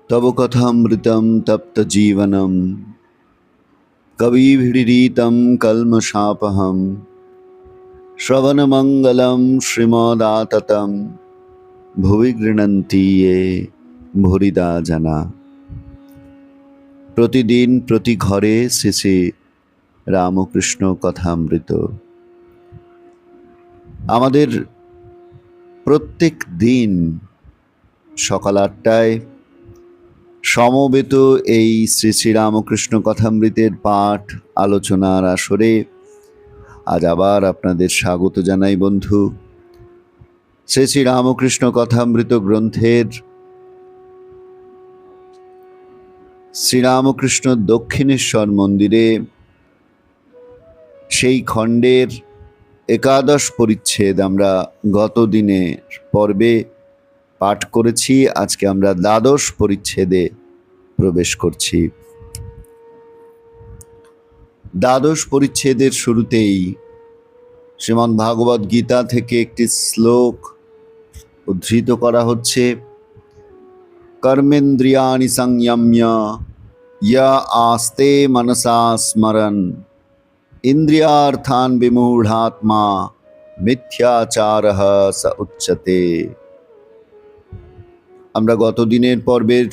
तव कथामृतं तप्तजीवनं कविभिरीतं कल्मषापहं श्रवणमङ्गलं श्रीमदाततं भुवि गृह्णन्ति ये भूरिदा जना। प्रतिदिन प्रति घरे শ্রী শ্রী রামকৃষ্ণ কথামৃত। আমাদের প্রত্যেক দিন সকাল ৮টায় সমবেত এই শ্রী শ্রী রামকৃষ্ণ কথামৃতের পাঠ আলোচনার আসরে আজ আবার আপনাদের স্বাগত জানাই বন্ধু। শ্রী শ্রী রামকৃষ্ণ কথামৃত গ্রন্থের শ্রীরামকৃষ্ণ দক্ষিণেশ্বর মন্দিরে সেই খণ্ডের একাদশ পরিচ্ছেদ আমরা গত দিনের পর্বে পাঠ করেছি। আজকে আমরা দ্বাদশ পরিচ্ছেদে প্রবেশ করছি। দ্বাদশ পরিচ্ছেদের শুরুতেই শ্রীমদ্ ভাগবত গীতা থেকে একটি শ্লোক উদ্ধৃত করা হচ্ছে। কর্মেন্দ্রিয়াণি সংযম্য ইয়া আস্তে মনসা স্মরণ ইন্দ্রিয়ার্থান বিমূঢ়াত্মা মিথ্যাচারঃ স উচ্যতে। আমরা গত দিনের পর্বের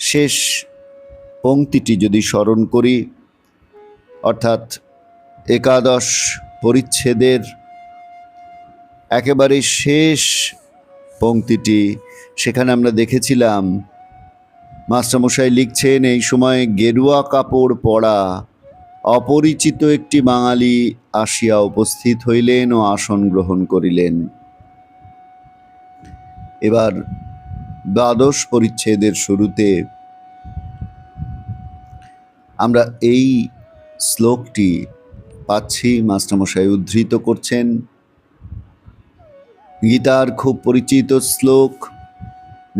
শেষ পংক্তিটি যদি স্মরণ করি, অর্থাৎ একাদশ পরিচ্ছেদের একেবারে শেষ পংক্তিটি, সেখানে আমরা দেখেছিলাম মাস্টারমশাই লিখছেন, এই সময় গেরুয়া কাপড় পরা অপরিচিত একটি বাঙালি আসিয়া উপস্থিত হইলেন ও আসন গ্রহণ করিলেন। এবার দ্বাদশ পরিচ্ছেদের শুরুতে আমরা এই শ্লোকটি পাচ্ছি। মাস্টারমশাই উদ্ধৃত করছেন গীতার খুব পরিচিত শ্লোক,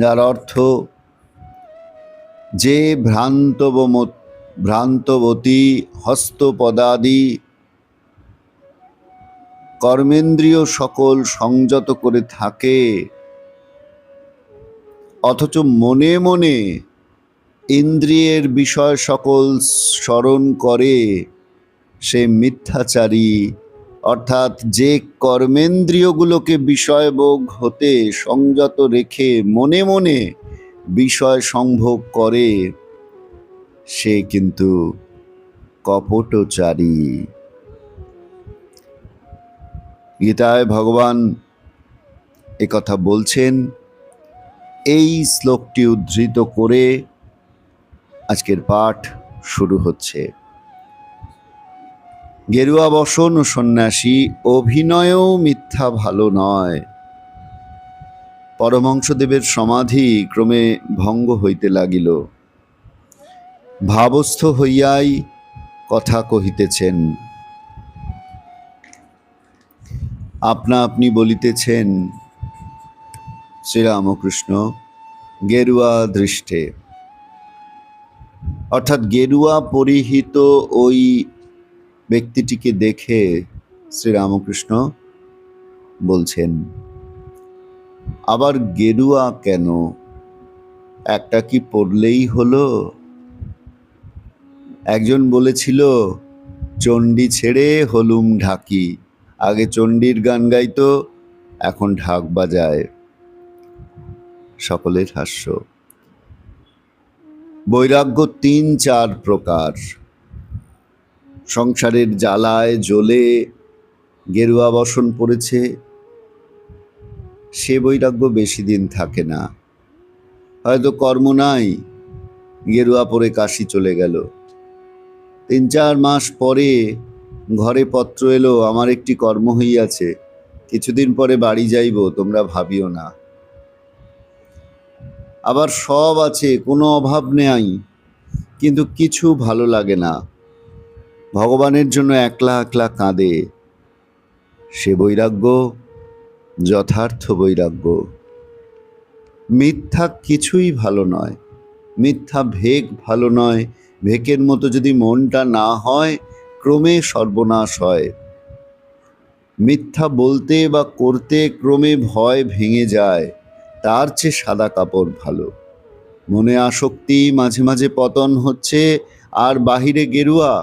যার অর্থ, যে ভ্রান্তবতী হস্তপদাদি কর্মেন্দ্রিয় সকল সংযত করে থাকে, অথচ মনে মনে ইন্দ্রিয়ের বিষয় সকল স্মরণ করে, সে মিথ্যাচারী। অর্থাৎ যে কর্মেন্দ্রিয়গুলোকে বিষয়ভোগ হতে সংযত রেখে মনে মনে বিষয় সংভোগ করে, সে কিন্তু কপটচারী। গীতায় ভগবান একথা বলছেন। এই শ্লোকটি উদ্ধৃত করে আজকের পাঠ শুরু হচ্ছে। গেরুয়া বসন ও সন্ন্যাসী অভিনয়েও মিথ্যা ভালো নয়। পরমহংসদেবের সমাধি ক্রমে ভঙ্গ হইতে লাগিল। ভাবস্থ হইয়াই কথা কহিতেছেন, আপনা আপনি বলিতেছেন শ্রীরামকৃষ্ণ গেরুয়া দৃষ্টে। অর্থাৎ গেরুয়া পরিহিত ওই ব্যক্তিটিকে দেখে শ্রীরামকৃষ্ণ বলছেন, আবার গেরুয়া কেন, একটা কি পরলেই হলো? একজন বলেছিল, চণ্ডী ছেড়ে হলুম ঢাকি। আগে চণ্ডীর গান গাইতো, এখন ঢাক বাজায়। সকলের হাস্য। বৈরাগ্য ৩-৪ প্রকার। সংসারের জ্বালায় জ্বলে গেরুয়া বসন পড়েছে, সে বৈরাগ্য বেশি দিন থাকে না। হয়তো কর্ম নাই, গেরুয়া পরে কাশি চলে গেল। ৩-৪ মাস পরে ঘরে পত্র এলো, আমার একটি কর্ম হইয়াছে, কিছুদিন পরে বাড়ি যাইব, তোমরা ভাবিও না। আবার সব আছে, কোনো অভাব নেই, কিন্তু কিছু ভালো লাগে না, ভগবানের জন্য একলা একলা কাঁদে। সে বৈরাগ্য যথার্থ বৈরাগ্য। মিথ্যা কিছুই ভালো নয়, মিথ্যা ভেক ভালো নয়। ভেকের মতো যদি মনটা না হয়, ক্রমে সর্বনাশ হয়। মিথ্যা বলতে বা করতে ক্রমে ভয় ভেঙে যায়, তার চেয়ে সাদা কাপড় ভালো। মনে আসক্তি, মাঝে মাঝে পতন হচ্ছে, আর বাহিরে গেরুয়া,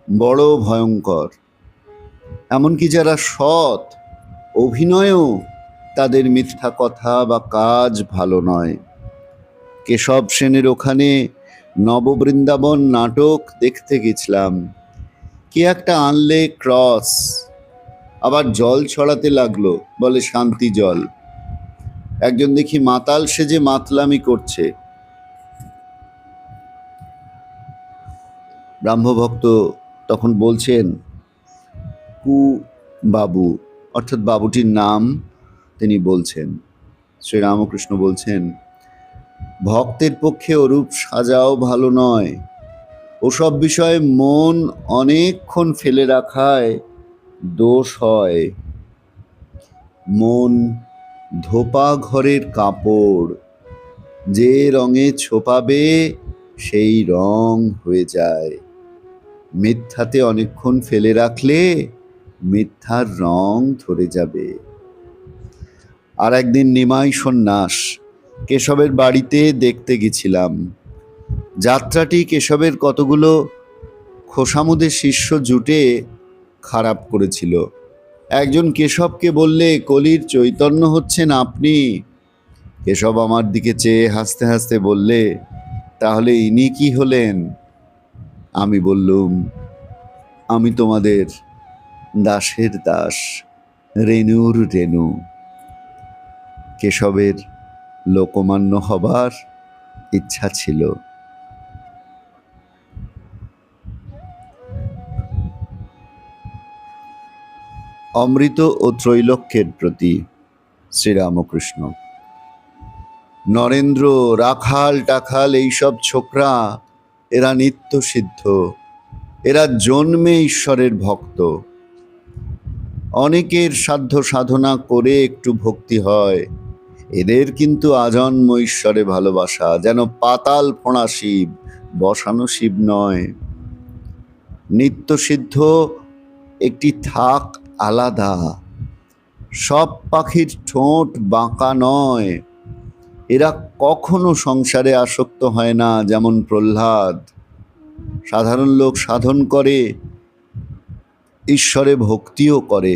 বড় ভয়ঙ্কর। এমনকি যারা সৎ, অভিনয়েও তাদের মিথ্যা কথা বা কাজ ভালো নয়। কেশব সেনের ওখানে নববৃন্দাবন নাটক দেখতে গেছিলাম। কে একটা আনলে ক্রস, আবার জল ছড়াতে লাগলো, বলে শান্তি জল। একজন দেখি মাতাল সেজে মাতলামি করছে। ব্রাহ্মভক্ত তখন বলছেন, কু বাবু, অর্থাৎ বাবুটির নাম তিনি বলছেন। শ্রীরামকৃষ্ণ বলছেন, ভক্তের পক্ষে ওরূপ সাজাও ভালো নয়। ওসব বিষয়ে মন অনেকক্ষণ ফেলে রাখায় দোষ হয়। মন ধোপা ঘরের কাপড়, যে রঙে ছোপাবে সেই রং হয়ে যায়। মিথ্যাতে অনেকক্ষণ ফেলে রাখলে মিথ্যার রং ধরে যাবে। আর একদিন নিমাই সন্ন্যাস কেশবের বাড়িতে দেখতে গেছিলাম। যাত্রাটি কেশবের কতগুলো খোসামুদের শিষ্য জুটে খারাপ করেছিল। একজন কেশবকে বললে, কলির চৈতন্য হচ্ছেন আপনি। কেশব আমার দিকে চেয়ে হাসতে হাসতে বললে, তাহলে ইনি কি হলেন? আমি বললুম, আমি তোমাদের দাসের দাস, রেণুর রেণু। কেশবের লোকমান্য হবার ইচ্ছা ছিল। অমৃত ও ত্রৈলোক্যের প্রতি শ্রীরামকৃষ্ণ। নরেন্দ্র, রাখাল টাখাল, এইসব ছোকরা, এরা নিত্য সিদ্ধ, এরা জন্মে ঈশ্বরের ভক্ত। অনেকের সাধ্য সাধনা করে একটু ভক্তি হয়, এদের কিন্তু আজন্ম ঈশ্বরে ভালোবাসা, যেন পাতাল ফোঁড়া শিব, বসানো শিব নয়। নিত্য সিদ্ধ একটি থাক আলাদা। সব পাখির ঠোঁট বাঁকা নয়। এরা কখনো সংসারে আসক্ত হয় না, যেমন প্রহ্লাদ। সাধারণ লোক সাধন করে, ঈশ্বরে ভক্তিও করে,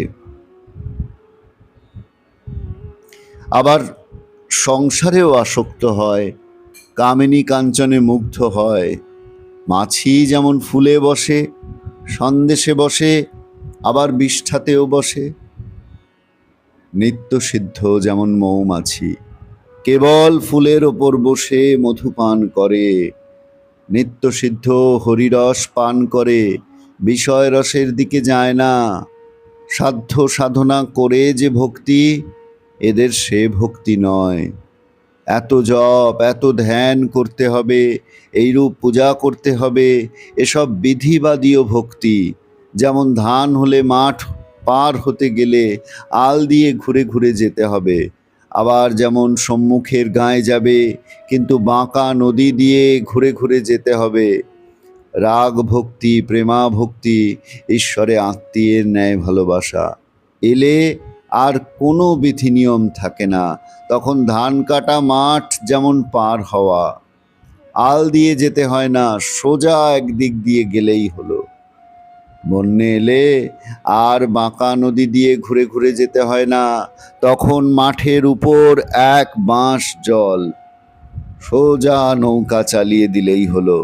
আবার সংসারেও আসক্ত হয়, কামিনী কাঞ্চনে মুগ্ধ হয়। মাছি যেমন ফুলে বসে, সন্দেশে বসে, আবার বিষ্ঠাতেও বসে। নিত্য সিদ্ধ যেমন মৌমাছি, কেবল ফুলের ওপর বসে মধু পান করে। নিত্য সিদ্ধ হরিরস পান করে, বিষয় রসের দিকে যায় না। সাধ্য সাধনা করে যে ভক্তি, এদের সে ভক্তি নয়। এত জপ, এত ধ্যান করতে হবে, এইরূপ পূজা করতে হবে, এসব বিধিবাদীয় ভক্তি। যেমন ধান হলে মাঠ পার হতে গেলে আল দিয়ে ঘুরে ঘুরে যেতে হবে, আবার যেমন সম্মুখের গায়ে যাবে কিন্তু বাঁকা নদী দিয়ে ঘুরে ঘুরে যেতে হবে। রাগ ভক্তি, প্রেমা ভক্তি, ঈশ্বরে আত্মীয়ের ন্যায় ভালোবাসা এলে আর কোনো বিধি নিয়ম থাকে না। তখন ধান কাটা মাঠ যেমন পার হওয়া, আল দিয়ে যেতে হয় না, সোজা একদিক দিয়ে গেলেই হলো। বন্যে এলে আর বাঁকা নদী দিয়ে ঘুরে ঘুরে যেতে হয় না, তখন মাঠের উপর এক বাঁশ জল, সোজা নৌকা চালিয়ে দিলেই হলো।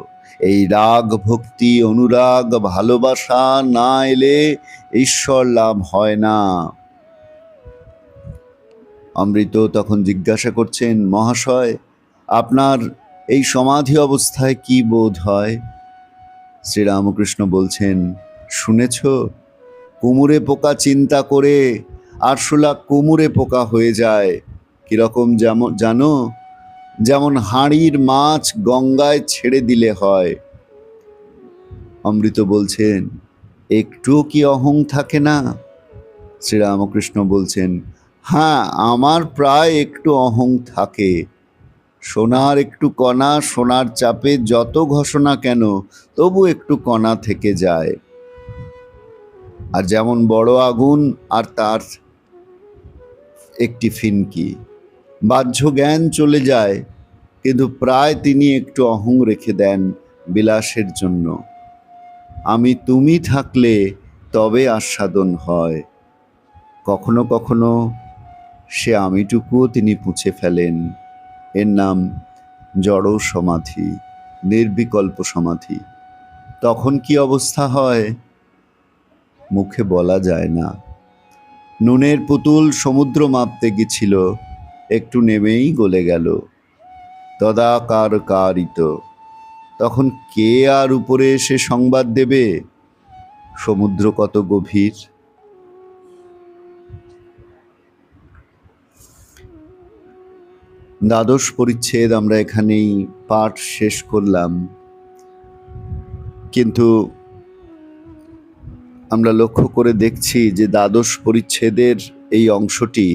এই রাগ ভক্তি, অনুরাগ, ভালোবাসা না এলে ঈশ্বর লাভ হয় না। অমৃত তখন জিজ্ঞাসা করছেন, মহাশয়, আপনার এই সমাধি অবস্থায় কি বোধ হয়? শ্রীরামকৃষ্ণ বলছেন, শুনেছ, কুমুরে পোকা চিন্তা করে আরশোলা কুমুরে পোকা হয়ে যায়। কিরকম যেমন জানো, যেমন হাঁড়ির মাছ গঙ্গায় ছেড়ে দিলে হয়। অমৃত বলছেন, একটুও কি অহং থাকে না? শ্রীরামকৃষ্ণ বলছেন, হ্যাঁ, আমার প্রায় একটু অহং থাকে। সোনার একটু কণা সোনার চাপে যত ঘষনা কেন, তবু একটু কণা থেকে যায়। আর যেমন বড় আগুন আর তার একটি ফিনকি, বাহ্য জ্ঞান চলে যায়, কিন্তু প্রায় তিনি একটু অহং রেখে দেন বিলাসের জন্য। আমি তুমি থাকলে তবে আস্বাদন হয়। কখনো কখনো সে আমিটুকুও তিনি পুছে ফেলেন। এর নাম জড় সমাধি, নির্বিকল্প সমাধি। তখন কি অবস্থা হয় মুখে বলা যায় না। নুনের পুতুল সমুদ্র মাপতে গেছিল, একটু নেমেই গলে গেল। তদাকার কারিত। তখন কে আর উপরে এসে সংবাদ দেবে সমুদ্র কত গভীর? দ্বাদশ পরিচ্ছেদ আমরা এখানেই পাঠ শেষ করলাম। কিন্তু আমরা লক্ষ্য করে দেখছি যে দ্বাদশ পরিচ্ছেদের এই অংশটি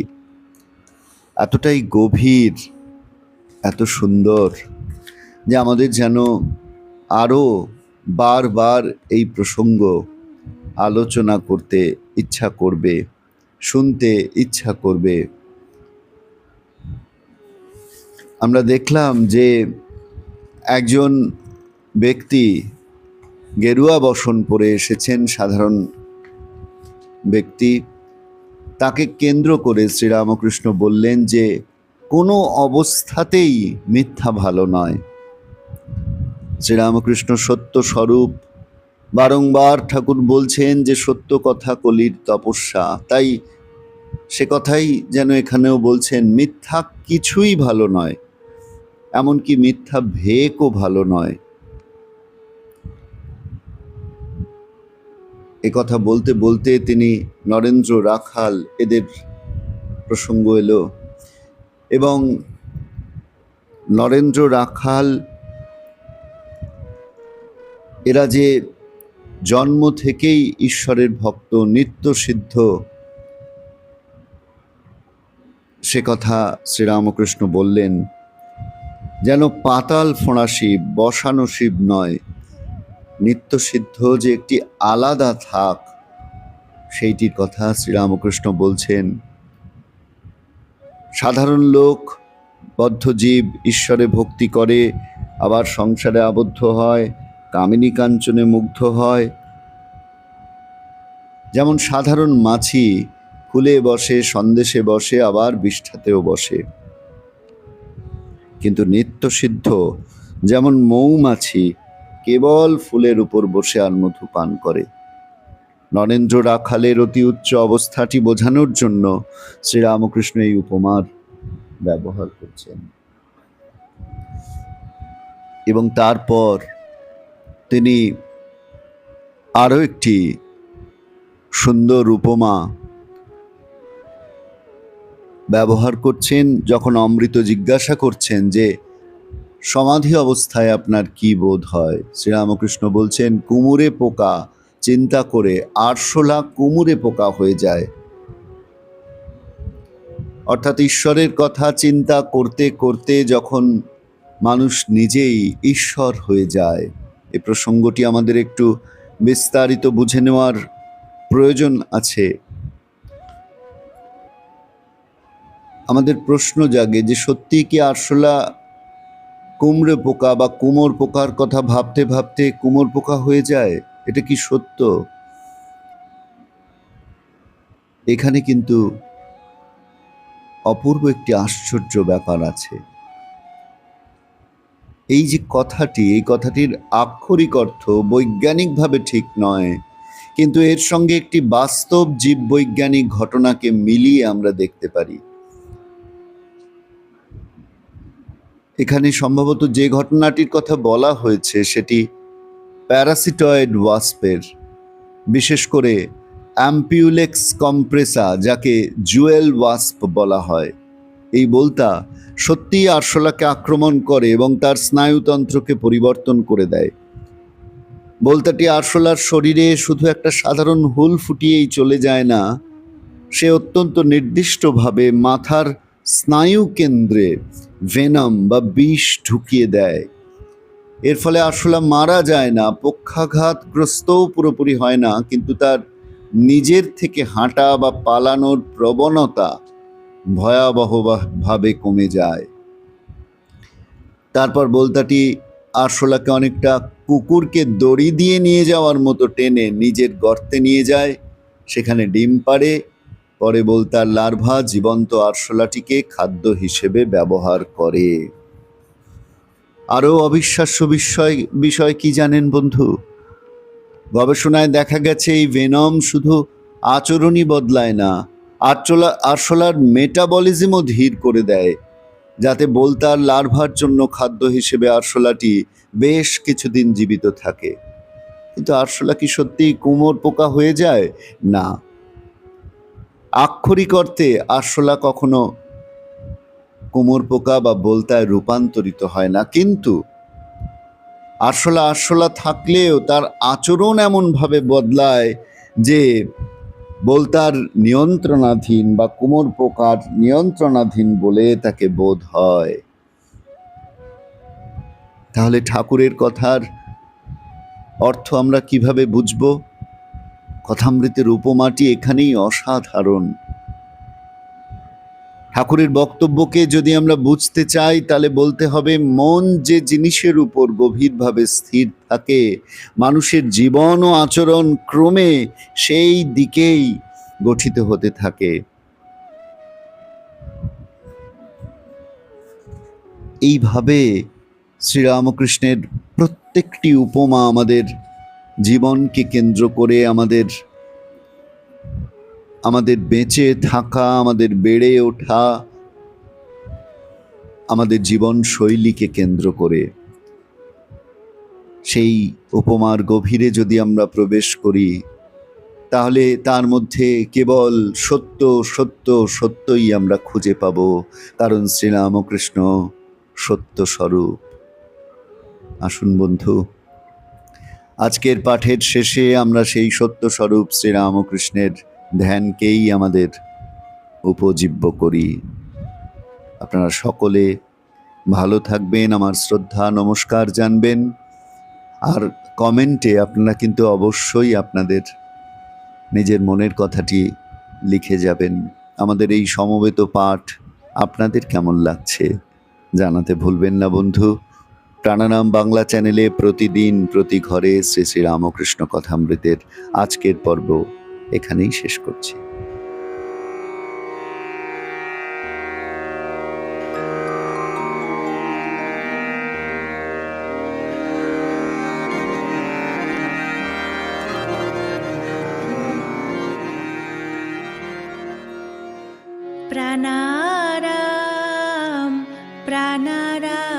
এতটাই গভীর, এত সুন্দর, যে আমাদের যেন আরও বারবার এই প্রসঙ্গ আলোচনা করতে ইচ্ছা করবে, শুনতে ইচ্ছা করবে। আমরা দেখলাম যে একজন ব্যক্তি গেরুয়া বসন পরে এসেছেন, সাধারণ ব্যক্তি। তাকে কেন্দ্র করে শ্রীরামকৃষ্ণ বললেন যে কোনো অবস্থাতেই মিথ্যা ভালো নয়। শ্রীরামকৃষ্ণ সত্য স্বরূপ, বারংবার ঠাকুর বলছেন যে সত্য কথা কলির তপস্যা। তাই সে কথাই যেন এখানেও বলছেন, মিথ্যা কিছুই ভালো নয়, এমনকি মিথ্যা ভেকও ভালো নয়। এ কথা বলতে বলতে তিনি নরেন্দ্র রাখাল এদের প্রসঙ্গ এলো, এবং নরেন্দ্র রাখাল এরা যে জন্ম থেকেই ঈশ্বরের ভক্ত, নিত্য সিদ্ধ, সে কথা শ্রীরামকৃষ্ণ বললেন। যেন পাতাল ফোঁড়া শিব, বসানো শিব নয়। নিত্য সিদ্ধ যে একটি আলাদা থাক, সেইটির কথা শ্রীরামকৃষ্ণ বলছেন। সাধারণ লোক, বদ্ধজীব ঈশ্বরে ভক্তি করে, আবার সংসারে আবদ্ধ হয়, কামিনী কাঞ্চনে মুগ্ধ হয়। যেমন সাধারণ মাছি ফুলে বসে, সন্দেশে বসে, আবার বিষ্ঠাতেও বসে। কিন্তু নিত্য সিদ্ধ যেমন মৌমাছি, কেবল ফুলের উপর বসে আর মধু পান করে। নরেন্দ্র রাখালের অতি উচ্চ অবস্থাটি বোঝানোর জন্য শ্রীরামকৃষ্ণ এই উপমার ব্যবহার করছেন। এবং তারপর তিনি আরও একটি সুন্দর উপমা ব্যবহার করছেন। যখন অমৃত জিজ্ঞাসা করছেন যে সমাধি অবস্থায় আপনার কি বোধ হয়, শ্রীরামকৃষ্ণ বলছেন, কুমুরে পোকা চিন্তা করে 800 লাখ কুমুরে পোকা হয়ে যায়। অর্থাৎ ঈশ্বরের কথা চিন্তা করতে করতে যখন মানুষ নিজেই ঈশ্বর হয়ে যায়। এই প্রসঙ্গটি আমাদের একটু বিস্তারিত বুঝে নেওয়ার প্রয়োজন আছে। আমাদের প্রশ্ন জাগে যে সত্যি কি আরশোলা কুমড়ে পোকা বা কুমোর পোকার কথা ভাবতে ভাবতে কুমোর পোকা হয়ে যায়? এটা কি সত্য? এখানে কিন্তু অপূর্ব একটি আশ্চর্য ব্যাপার আছে। এই যে কথাটি, এই কথাটির আক্ষরিক অর্থ বৈজ্ঞানিকভাবে ঠিক নয়, কিন্তু এর সঙ্গে একটি বাস্তব জীববৈজ্ঞানিক ঘটনাকে মিলিয়ে আমরা দেখতে পারি। এখানে সম্ভবত যে ঘটনাটির কথা বলা হয়েছে সেটি প্যারাসিটয়েড ওয়াস্পের, বিশেষ করে অ্যাম্পিউলেক্স কম্প্রেসা, যাকে জুয়েল ওয়াস্প বলা হয়। এই বোলতা সত্যিই আরশোলাকে আক্রমণ করে এবং তার স্নায়ুতন্ত্রকে পরিবর্তন করে দেয়। বলতাটি আরশোলার শরীরে শুধু একটা সাধারণ হুল ফুটিয়েই চলে যায় না, সে অত্যন্ত নির্দিষ্টভাবে মাথার স্নায়ু কেন্দ্রে ভেনম বা বিষ ঢুকিয়ে দেয়। এর ফলে আরশোলা মারা যায় না, পক্ষাঘাতগ্রস্তও পুরোপুরি হয় না, কিন্তু তার নিজের থেকে হাঁটা বা পালানোর প্রবণতা ভয়াবহভাবে কমে যায়। তারপর বলতাটি আরশোলাকে অনেকটা কুকুরকে দড়ি দিয়ে নিয়ে যাওয়ার মতো টেনে নিজের গর্তে নিয়ে যায়, সেখানে ডিম পাড়ে। পরে বলতার লার্ভা জীবন্ত আরশোলাটিকে খাদ্য হিসেবে ব্যবহার করে। আরও অবিশ্বাস্য বিষয় কি জানেন বন্ধু? গবেষণায় দেখা গেছে এই ভেনম শুধু আচরণই বদলায় না, আরশোলার মেটাবলিজমও ধীর করে দেয়, যাতে বলতার লার্ভার জন্য খাদ্য হিসেবে আরশোলাটি বেশ কিছুদিন জীবিত থাকে। কিন্তু আরশোলা কি সত্যিই কুমোর পোকা হয়ে যায়? না, আক্ষরিক অর্থে আরশোলা কখনো কুমোর পোকা বা বলতায় রূপান্তরিত হয় না, কিন্তু আরশোলা থাকলেও তার আচরণ এমনভাবে বদলায় যে বলতার নিয়ন্ত্রণাধীন বা কুমোর পোকার নিয়ন্ত্রণাধীন বলে তাকে বোধ হয়। তাহলে ঠাকুরের কথার অর্থ আমরা কিভাবে বুঝব? কথামৃতের উপমাটি এখানেই অসাধারণ। ঠাকুরের বক্তব্যকে যদি আমরা বুঝতে চাই, তাহলে বলতে হবে মন যে জিনিসের উপর গভীরভাবে স্থির থাকে, মানুষের জীবন ও আচরণ ক্রমে সেই দিকেই গঠিত হতে থাকে। এইভাবে শ্রীরামকৃষ্ণের প্রত্যেকটি উপমা আমাদের জীবনকে কেন্দ্র করে, আমাদের বেঁচে থাকা, আমাদের বেড়ে ওঠা, আমাদের জীবন শৈলীকে কেন্দ্র করে। সেই উপমার গভীরে যদি আমরা প্রবেশ করি, তাহলে তার মধ্যে কেবল সত্য সত্য সত্যই আমরা খুঁজে পাব, কারণ শ্রীরামকৃষ্ণ সত্য স্বরূপ। আসুন বন্ধু, আজকের পাঠের শেষে আমরা সেই সত্য স্বরূপ শ্রীরামকৃষ্ণের ধ্যানকেই আমাদের উপজীব্য করি। আপনারা সকলে ভালো থাকবেন, আমার শ্রদ্ধা নমস্কার জানবেন, আর কমেন্টে আপনারা কিন্তু অবশ্যই আপনাদের নিজের মনের কথাটি লিখে যাবেন। আমাদের এই সমবেত পাঠ আপনাদের কেমন লাগছে জানাতে ভুলবেন না বন্ধু। প্রাণানাম বাংলা চ্যানেলে প্রতিদিন প্রতি ঘরে শ্রী শ্রী রামকৃষ্ণ কথামৃতের আজকের পর্ব এখানেই শেষ করছি। प्राणाराम प्राणाराम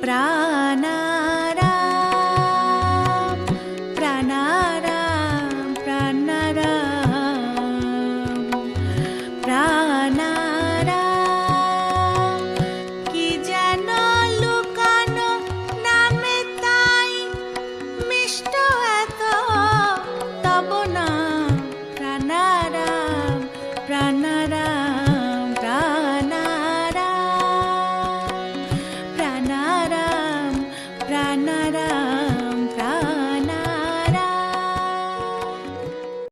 प्राणा